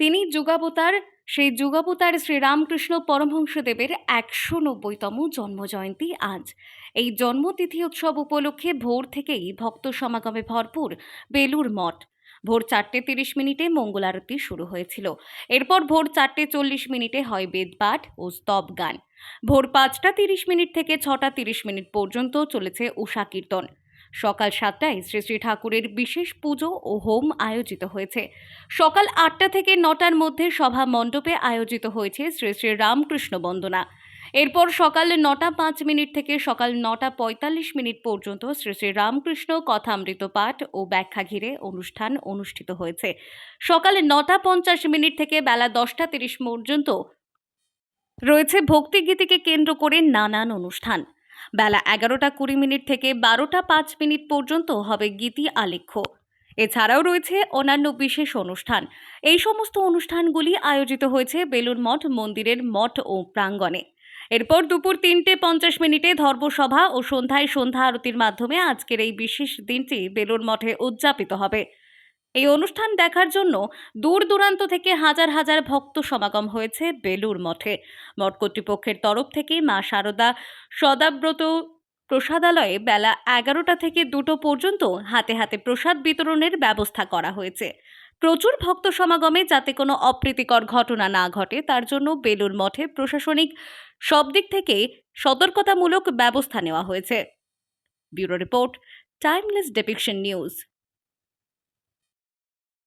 তিনি যুগাবতার, সেই যুগাবতার শ্রীরামকৃষ্ণ পরমহংসদেবের ১৯০তম জন্মজয়ন্তী আজ। এই জন্মতিথি উৎসব উপলক্ষে ভোর থেকেই ভক্ত সমাগমে ভরপুর বেলুড় মঠ। ভোর ৪:৩০ মঙ্গল আরতি শুরু হয়েছিল। এরপর ভোর ৪:৪০ হয় বেদপাঠ ও স্তব গান। ভোর ৫:৩০ থেকে ৬:৩০ পর্যন্ত চলেছে উষা কীর্তন। সকাল ৭টায় শ্রী শ্রী ঠাকুরের বিশেষ পুজো ও হোম আয়োজিত হয়েছে। সকাল ৮টা থেকে ৯টার মধ্যে সভা মণ্ডপে আয়োজিত হয়েছে শ্রী শ্রী রামকৃষ্ণ বন্দনা। এরপর সকাল ৯:০৫ থেকে সকাল ৯:৪৫ পর্যন্ত শ্রী শ্রী রামকৃষ্ণ কথামৃত পাঠ ও ব্যাখ্যা ঘিরে অনুষ্ঠান অনুষ্ঠিত হয়েছে। সকাল ৯:৫০ থেকে বেলা ১০:৩০ পর্যন্ত রয়েছে ভক্তিগীতিকে কেন্দ্র করে নানান অনুষ্ঠান। বেলা ১১:২০ থেকে ১২:০৫ পর্যন্ত হবে গীতি আলেখ্য। এছাড়াও রয়েছে অন্যান্য বিশেষ অনুষ্ঠান। এই সমস্ত অনুষ্ঠানগুলি আয়োজিত হয়েছে বেলুড় মঠ মন্দিরের মঠ ও প্রাঙ্গণে। এরপর দুপুর ৩:৫০ ধর্মসভা ও সন্ধ্যায় সন্ধ্যা আরতির মাধ্যমে আজকের এই বিশেষ দিনটি বেলুড় মঠে উদযাপিত হবে। এই অনুষ্ঠান দেখার জন্য দূর দূরান্ত থেকে হাজার হাজার ভক্ত সমাগম হয়েছে বেলুড় মঠে। মঠ কর্তৃপক্ষের তরফ থেকে মা শারদা সদাব্রত প্রসাদালয়ে বেলা ১১টা থেকে ২টো পর্যন্ত হাতে হাতে প্রসাদ বিতরণের ব্যবস্থা করা হয়েছে। প্রচুর ভক্ত সমাগমে যাতে কোনো অপ্রীতিকর ঘটনা না ঘটে তার জন্য বেলুড় মঠে প্রশাসনিক সব দিক থেকে সতর্কতামূলক ব্যবস্থা নেওয়া হয়েছে। Bureau report, timeless depiction news.